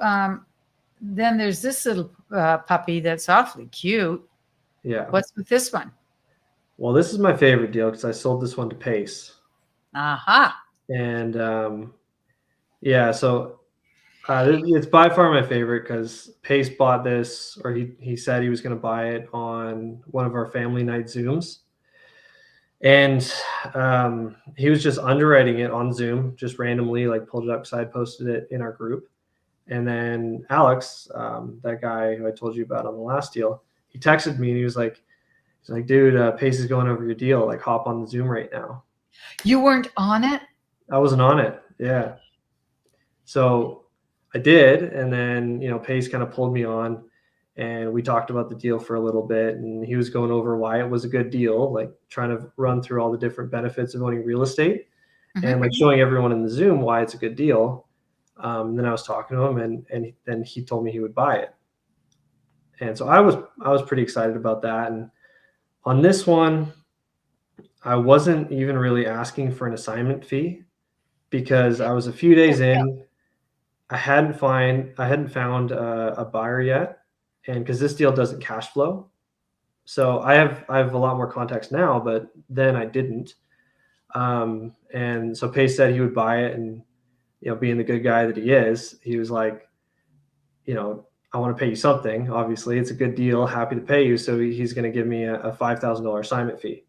then there's this little puppy that's awfully cute. Yeah. What's with this one? Well, this is my favorite deal because I sold this one to Pace. Aha. And yeah, so it's by far my favorite because Pace bought this, or he said he was going to buy it on one of our family night Zooms. And he was just underwriting it on Zoom, just randomly, like pulled it up, side posted it in our group. And then Alex, that guy who I told you about on the last deal, he texted me and he was like, dude, Pace is going over your deal. Like, hop on the Zoom right now. You weren't on it? I wasn't on it. Yeah. So I did. And then, Pace kind of pulled me on, and we talked about the deal for a little bit, and he was going over why it was a good deal, like trying to run through all the different benefits of owning real estate, and like showing everyone in the Zoom why it's a good deal. Then I was talking to him, and then he told me he would buy it. And so I was pretty excited about that. And on this one, I wasn't even really asking for an assignment fee because I was a few days in. I hadn't found a buyer yet, and because this deal doesn't cash flow, so I have a lot more context now, but then I didn't. And so Pace said he would buy it, and being the good guy that he is, he was like, I want to pay you something. Obviously, it's a good deal. Happy to pay you. So he's going to give me a $5,000 assignment fee,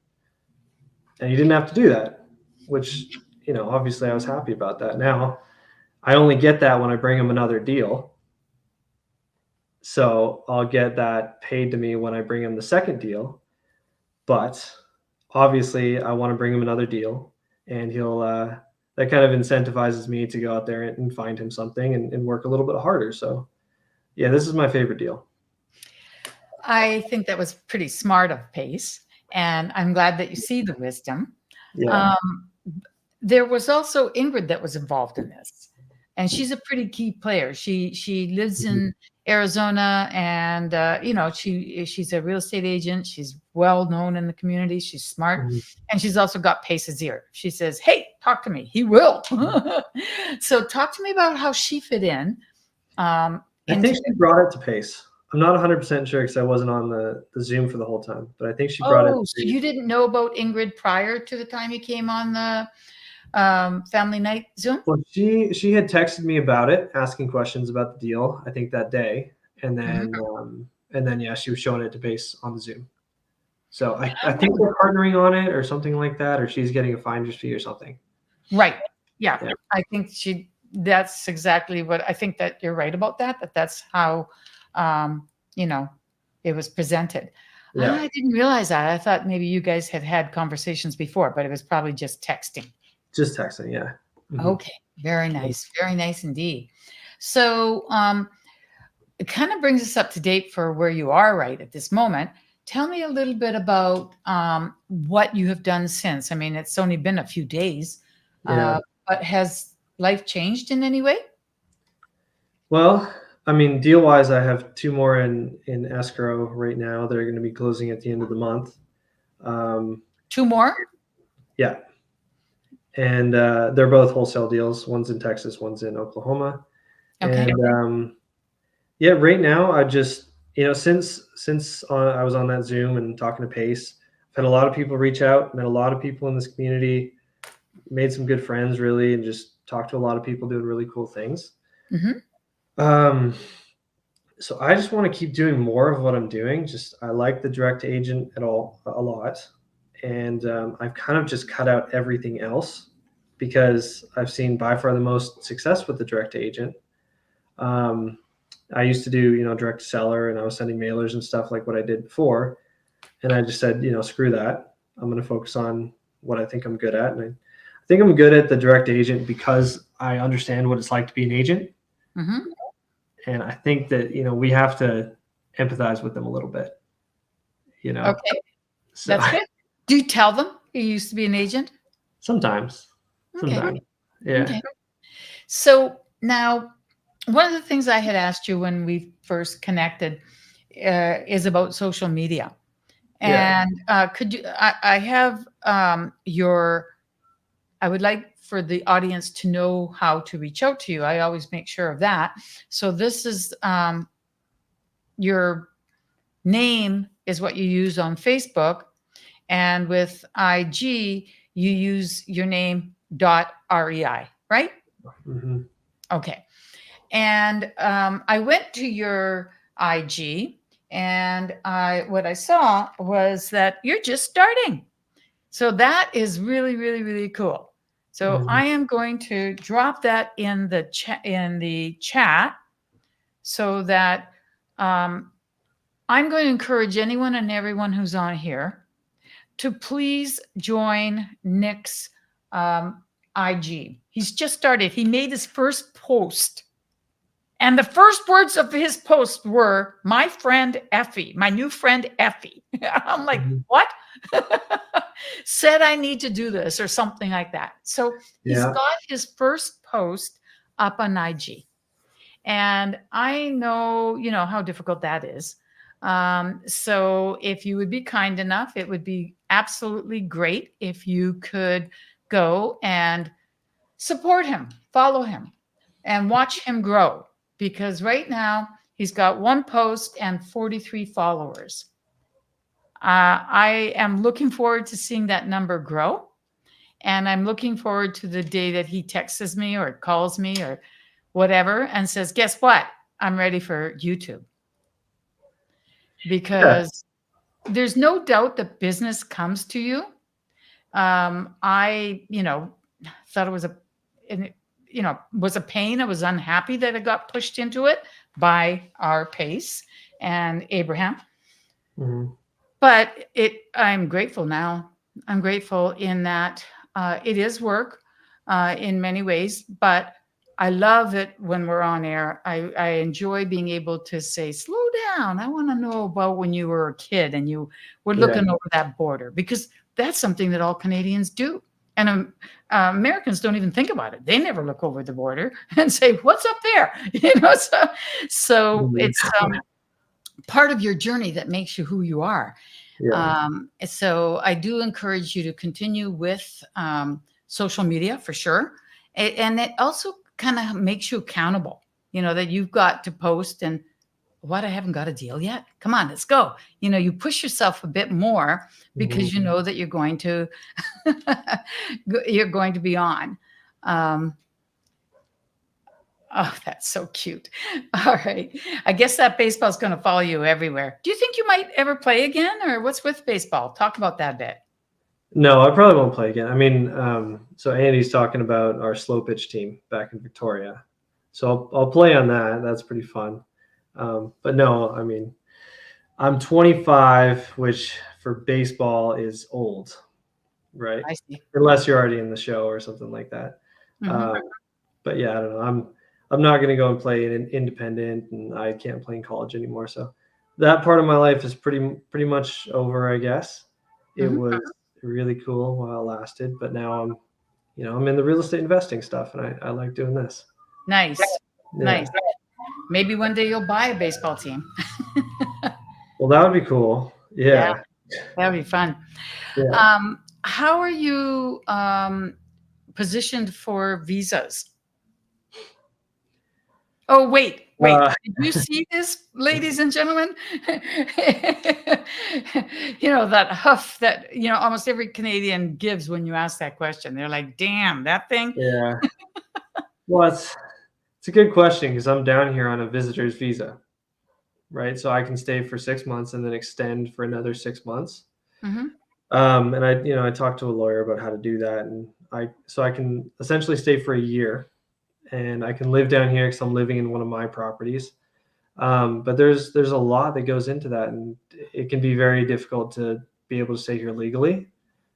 and he didn't have to do that, which obviously I was happy about that. Now I only get that when I bring them another deal. So I'll get that paid to me when I bring him the second deal. But obviously, I want to bring him another deal, and he'll that kind of incentivizes me to go out there and find him something and work a little bit harder. So yeah, this is my favorite deal. I think that was pretty smart of Pace, and I'm glad that you see the wisdom. Yeah. There was also Ingryd that was involved in this, and she's a pretty key player. She lives in Arizona, and she's a real estate agent. She's well known in the community. She's smart, and she's also got Pace's ear. She says, "Hey, talk to me." He will. So, talk to me about how she fit in. I think she brought it to Pace. I'm not 100% sure because I wasn't on the Zoom for the whole time, but I think she brought it. Oh, so you didn't know about Ingryd prior to the time you came on the family night Zoom? Well, she had texted me about it, asking questions about the deal, I think that day. And then yeah, she was showing it to Pace on the Zoom. So I think they're partnering on it or something like that, or she's getting a finder's fee or something. Right. Yeah. I think that's exactly what I think, that you're right about that that's how, it was presented. Yeah. I didn't realize that. I thought maybe you guys had conversations before, but it was probably just texting. Just texting. Yeah. Okay. Very nice. Very nice indeed. So, it kind of brings us up to date for where you are right at this moment. Tell me a little bit about what you have done since. I mean, it's only been a few days, but has life changed in any way? Well, I mean, deal-wise, I have 2 more in escrow right now. They're going to be closing at the end of the month. 2 more? Yeah. And they're both wholesale deals. One's in Texas, one's in Oklahoma. Okay. And yeah, right now I just, since I was on that Zoom and talking to Pace, I've had a lot of people reach out, met a lot of people in this community, made some good friends really, and just talked to a lot of people doing really cool things. So I just want to keep doing more of what I'm doing. I like the direct to agent a lot. And I've kind of just cut out everything else because I've seen by far the most success with the direct to agent. I used to do, direct to seller, and I was sending mailers and stuff like what I did before. And I just said, screw that. I'm going to focus on what I think I'm good at. And I think I'm good at the direct agent because I understand what it's like to be an agent. And I think that, we have to empathize with them a little bit, Okay. So, that's good. Do you tell them you used to be an agent? Sometimes. Yeah. Okay. So now, one of the things I had asked you when we first connected is about social media. And could you, I have I would like for the audience to know how to reach out to you. I always make sure of that. So this is your name is what you use on Facebook. And with IG, you use your name .rei, right? Okay. And I went to your IG, and what I saw was that you're just starting. So that is really, really, really cool. So I am going to drop that in the chat so that I'm going to encourage anyone and everyone who's on here to please join Nick's IG. He's just started. He made his first post. And the first words of his post were, "My friend Effie, my new friend Effie." I'm like, what? Said I need to do this or something like that. So he's got his first post up on IG. And I know, how difficult that is. So if you would be kind enough, it would be absolutely great if you could go and support him, follow him, and watch him grow. Because right now he's got 1 post and 43 followers. I am looking forward to seeing that number grow. And I'm looking forward to the day that he texts me or calls me or whatever and says, guess what? I'm ready for YouTube. Because there's no doubt that business comes to you. I, thought it was was a pain. I was unhappy that I got pushed into it by our pace and Abraham. Mhm. But I'm grateful now. I'm grateful in that it is work in many ways, but I love it when we're on air. I enjoy being able to say, slow down. I want to know about when you were a kid and you were looking over that border, because that's something that all Canadians do. And Americans don't even think about it. They never look over the border and say, what's up there? So it's part of your journey that makes you who you are. Yeah. So I do encourage you to continue with social media for sure. And it also kind of makes you accountable, that you've got to post and what, I haven't got a deal yet. Come on, let's go. You push yourself a bit more because you know that you're going to be on. Oh, that's so cute. All right. I guess that baseball is going to follow you everywhere. Do you think you might ever play again, or what's with baseball? Talk about that a bit. No, I probably won't play again. I mean, so Andy's talking about our slow pitch team back in Victoria. So I'll play on that. That's pretty fun. But no, I mean, I'm 25, which for baseball is old, right? I see. Unless you're already in the show or something like that. But yeah, I don't know. I'm not going to go and play in independent, and I can't play in college anymore. So that part of my life is pretty much over, I guess. It was really cool while it lasted, but now I'm in the real estate investing stuff, and I like doing this. Nice. Nice. Maybe one day you'll buy a baseball team. Well, that would be cool. Yeah. That would be fun. Yeah. How are you positioned for visas? Oh, wait. Did you see this, ladies and gentlemen? That huff that, almost every Canadian gives when you ask that question. They're like, damn, that thing. Yeah. Well, it's a good question because I'm down here on a visitor's visa, right? So I can stay for 6 months and then extend for another 6 months. And I talked to a lawyer about how to do that. And I can essentially stay for a year. And I can live down here because I'm living in one of my properties. But there's a lot that goes into that, and it can be very difficult to be able to stay here legally.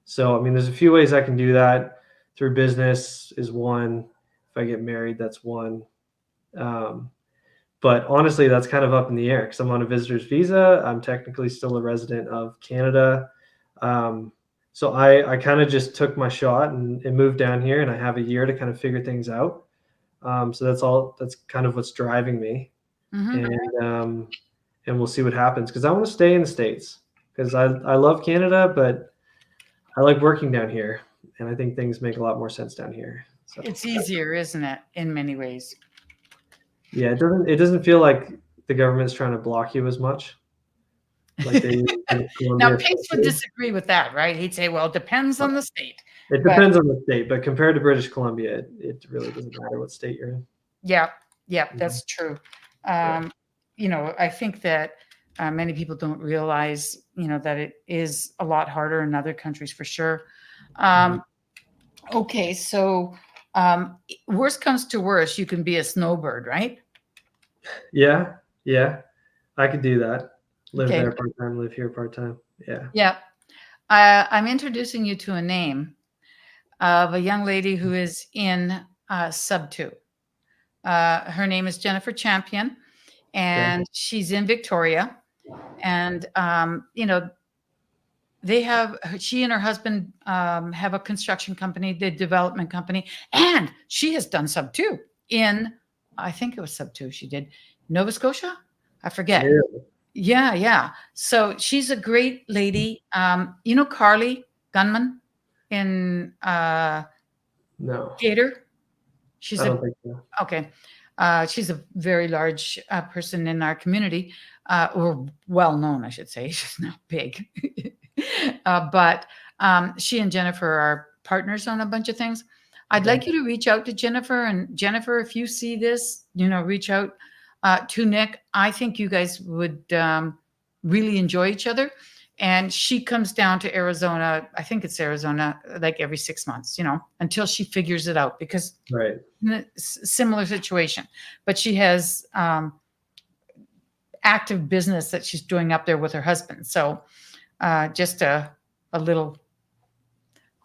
So, I mean, there's a few ways I can do that. Through business is one. If I get married, that's one. But honestly, that's kind of up in the air because I'm on a visitor's visa. I'm technically still a resident of Canada. So I kind of just took my shot and moved down here, and I have a year to kind of figure things out. So that's kind of what's driving me. And we'll see what happens because I want to stay in the States because I love Canada, but I like working down here, and I think things make a lot more sense down here. So it's easier, isn't it, in many ways? Yeah, it doesn't feel like the government's trying to block you as much. Like they now, Pace would disagree with that, right? He'd say, well, it depends on the state. It depends on the state, but compared to British Columbia, it really doesn't matter what state you're in. Yeah, that's true. I think that many people don't realize, that it is a lot harder in other countries for sure. Okay, so worst comes to worst, you can be a snowbird, right? Yeah, I could do that. Live there part-time, live here part-time. Yeah. I'm introducing you to a name of a young lady who is in SubTo. Her name is Jennifer Champion, and she's in Victoria. And, she and her husband have a construction company, the development company, and she has done SubTo in, I think it was SubTo she did, Nova Scotia? I forget. Yeah. So she's a great lady. Carly Gunman in No. Gator? I don't think so. Okay. She's a very large person in our community, or well known, I should say. She's not big. But she and Jennifer are partners on a bunch of things. I'd like you to reach out to Jennifer. And Jennifer, if you see this, reach out to Nick. I think you guys would really enjoy each other. and she comes down to Arizona. I think it's Arizona, like every 6 months, until she figures it out, because Right. similar situation, but she has active business that she's doing up there with her husband. So just a little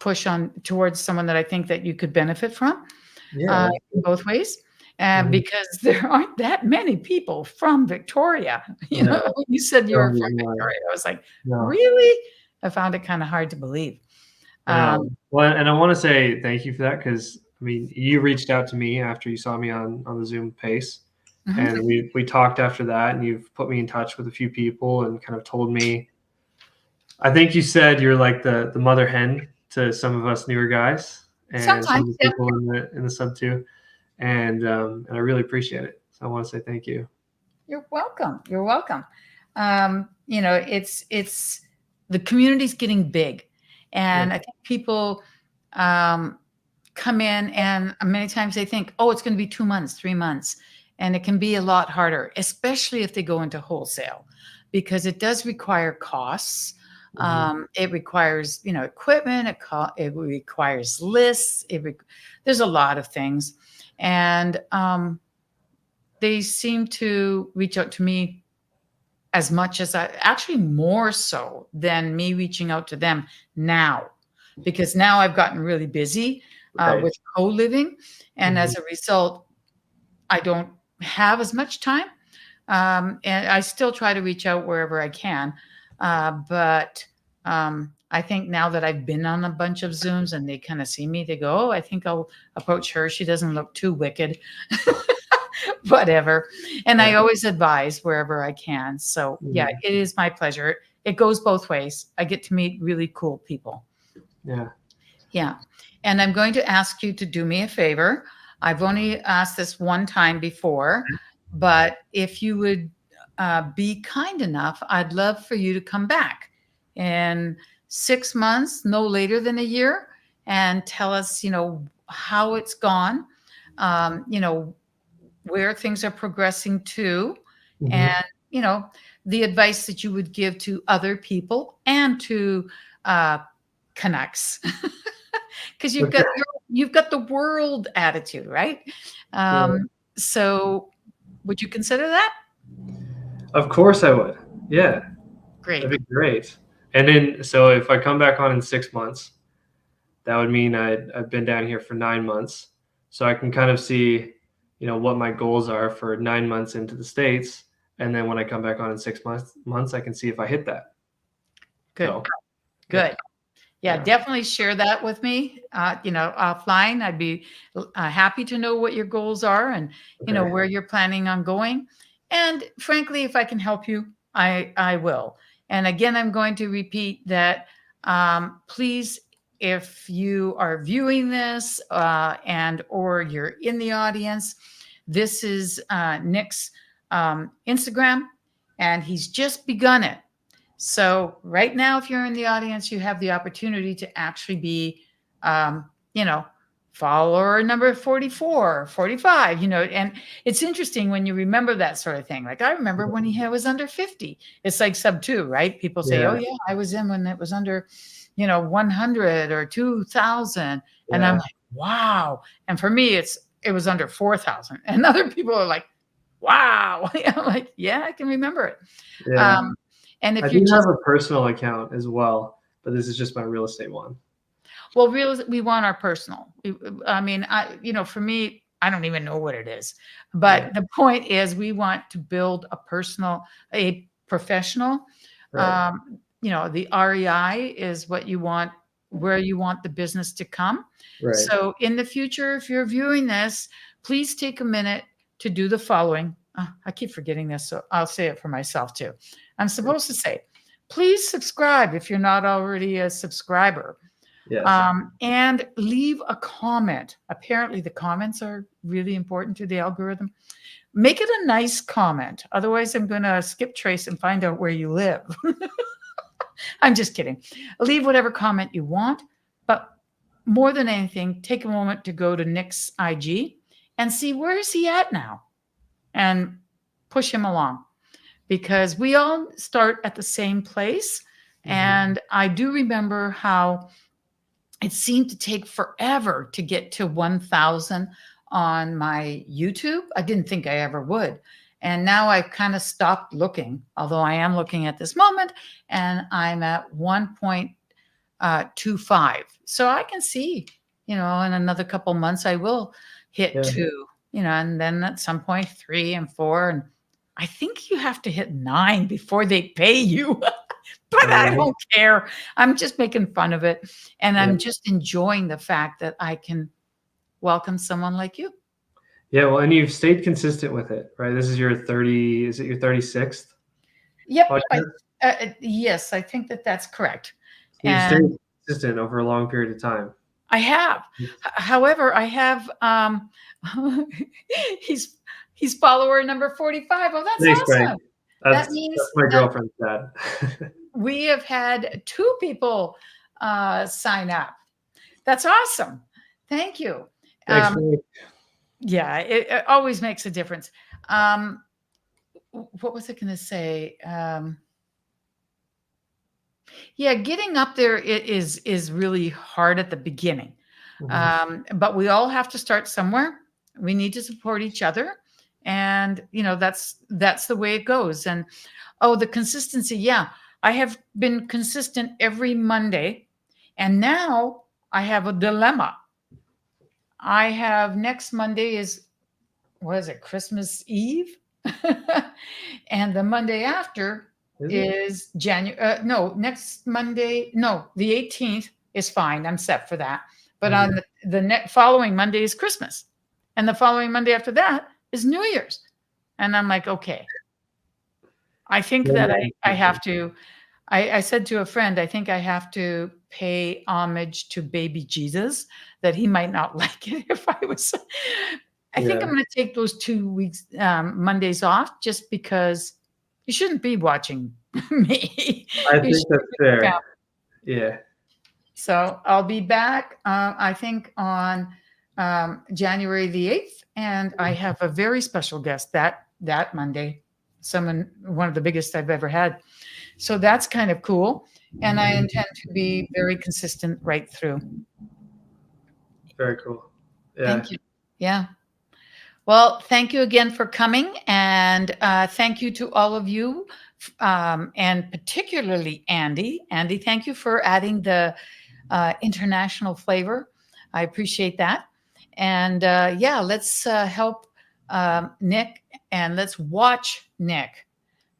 push on towards someone that I think that you could benefit from Yeah. in both ways. Mhm. Because there aren't that many people from Victoria. No. When you said you were Tell me from more. Victoria, I was like, No. really? I found it kind of hard to believe. I know. Well, and I want to say thank you for that, because I mean, you reached out to me after you saw me on the Zoom Pace, Mhm. and we talked after that, and you've put me in touch with a few people and kind of told me. I think you said you're like the mother hen to some of us newer guys and some of Sometimes, the yeah. people in the SubTo, and I really appreciate it. So I want to say thank you. You're welcome. You're welcome. It's the community's getting big, and I think people come in, and many times they think, oh, it's going to be 2 months, 3 months, and it can be a lot harder, especially if they go into wholesale, because it does require costs. It requires, equipment. It requires lists. There's a lot of things, and they seem to reach out to me as much as actually more so than me reaching out to them now, because now I've gotten really busy Right. with co-living, and as a result, I don't have as much time. And I still try to reach out wherever I can, but I think now that I've been on a bunch of Zooms and they kind of see me, they go, "Oh, I think I'll approach her. She doesn't look too wicked." Whatever. And I always advise wherever I can. So yeah, it is my pleasure. It goes both ways. I get to meet really cool people. Yeah. Yeah. And I'm going to ask you to do me a favor. I've only asked this one time before, but if you would be kind enough, I'd love for you to come back in 6 months, no later than a year, and tell us, how it's gone, where things are progressing to, and the advice that you would give to other people and to Canucks, because you've got the world attitude, right? So would you consider that? Of course I would. Yeah, Great. that'd be great. And then, so if I come back on in 6 months, that would mean I've been down here for 9 months. So I can kind of see, what my goals are for 9 months into the States. And then when I come back on in 6 months, I can see if I hit that. Good. So, Good. Yeah, Yeah. definitely share that with me, offline. I'd be happy to know what your goals are and, Okay. where you're planning on going. And frankly, if I can help you, I will. And again, I'm going to repeat that, please, if you are viewing this or you're in the audience, this is Nick's Instagram, and he's just begun it. So right now, if you're in the audience, you have the opportunity to actually be, follower number 44, 45, and it's interesting when you remember that sort of thing. Like I remember when he was under 50. It's like Sub2, right? People say, oh yeah, I was in when it was under, 100 or 2,000. And I'm like, wow. And for me, it was under 4,000. And other people are like, wow. I'm like, yeah, I can remember it. Yeah. And if I you do have a personal account as well, but this is just my real estate one. Well, we want our personal. For me, I don't even know what it is. But the point is we want to build a professional. Right. The REI is what you want, where you want the business to come. Right. So in the future, if you're viewing this, please take a minute to do the following. I keep forgetting this, so I'll say it for myself too. I'm supposed to say, please subscribe if you're not already a subscriber. Yes. And leave a comment. Apparently, the comments are really important to the algorithm. Make it a nice comment. Otherwise, I'm going to skip trace and find out where you live. I'm just kidding. Leave whatever comment you want. But more than anything, take a moment to go to Nick's IG and see where is he at now and push him along. Because we all start at the same place. And I do remember how it seemed to take forever to get to 1,000 on my YouTube. I didn't think I ever would. And now I've kind of stopped looking, although I am looking at this moment, and I'm at 1.25. So I can see, in another couple months, I will hit 2, and then at some point 3 and 4. And I think you have to hit 9 before they pay you. But I don't care. I'm just making fun of it. And I'm just enjoying the fact that I can welcome someone like you. Yeah, well, and you've stayed consistent with it, right? This is your is it your 36th? Yep. Yes, I think that's correct. So you've stayed consistent over a long period of time. I have. However, I have he's follower number 45. Oh, that's Thanks, awesome. Greg. That means that's my girlfriend's dad. We have had 2 people sign up. That's awesome. Thank you. Thanks, yeah, it always makes a difference. What was I going to say? Yeah, getting up there is really hard at the beginning. But we all have to start somewhere. We need to support each other. And, that's the way it goes. And, the consistency. Yeah, I have been consistent every Monday. And now I have a dilemma. I have next Monday is, what is it, Christmas Eve? And the Monday after is January. Next Monday. No, the 18th is fine. I'm set for that. But on the following Monday is Christmas. And the following Monday after that is New Year's. And I'm like, okay. I think that I have to, I said to a friend, I think I have to pay homage to baby Jesus, that he might not like it if I was. I think I'm going to take those 2 weeks, Mondays off, just because you shouldn't be watching me. I think that's fair. Yeah. So I'll be back, I think, on January the 8th. And I have a very special guest that Monday, one of the biggest I've ever had. So that's kind of cool. And I intend to be very consistent right through. Very cool. Yeah. Thank you. Yeah. Well, thank you again for coming. And thank you to all of you, and particularly Andy. Andy, thank you for adding the international flavor. I appreciate that. And let's help Nick, and let's watch Nick.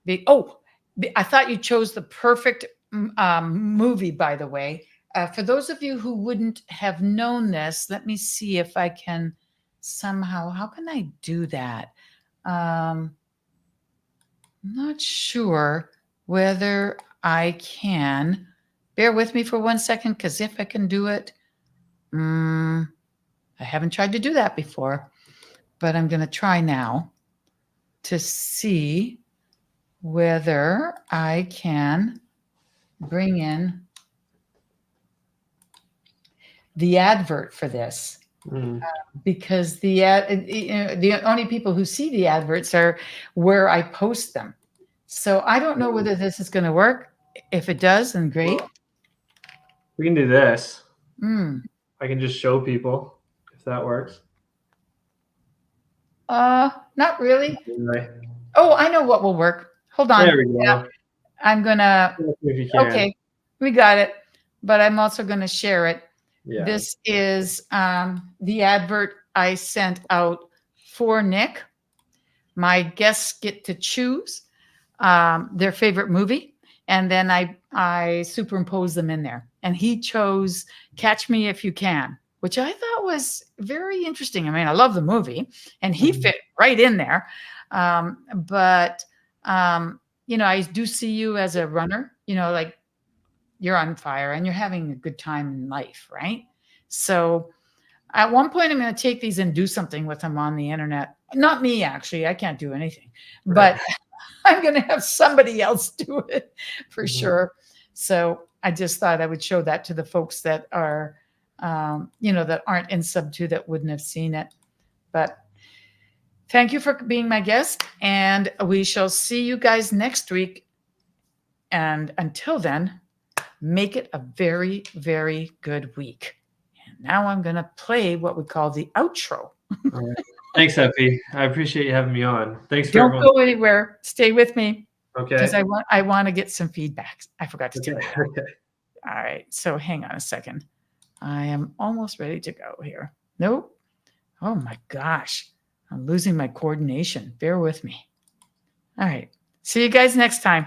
I thought you chose the perfect movie, by the way. For those of you who wouldn't have known this, let me see if I can somehow, how can I do that? I'm not sure whether I can. Bear with me for 1 second, because if I can do it, I haven't tried to do that before, but I'm going to try now to see whether I can bring in the advert for this. Because the only people who see the adverts are where I post them. So I don't know whether this is going to work. If it does, then great. We can do this. I can just show people if that works. Not really. Right. Oh, I know what will work. Hold on. There we go. Yeah. I'm gonna. Okay, we got it. But I'm also going to share it. Yeah. This is the advert I sent out for Nick. My guests get to choose their favorite movie, and then I superimpose them in there. And he chose Catch Me If You Can, which I thought was very interesting. I mean, I love the movie, and he fit right in there. But I do see you as a runner, like you're on fire and you're having a good time in life, right? So at one point, I'm going to take these and do something with them on the internet. Not me, actually. I can't do anything. But I'm going to have somebody else do it for sure. So I just thought I would show that to the folks that are, that aren't in SubTo, that wouldn't have seen it. But thank you for being my guest. And we shall see you guys next week. And until then, Make it a very, very good week. And now I'm going to play what we call the outro. All right. Thanks, Effie. I appreciate you having me on. Thanks for Don't everyone. go anywhere. Stay with me because Okay. I want to get some feedback. I forgot to tell you. Okay. All right. So hang on a second. I am almost ready to go here. Nope. Oh my gosh. I'm losing my coordination. Bear with me. All right. See you guys next time.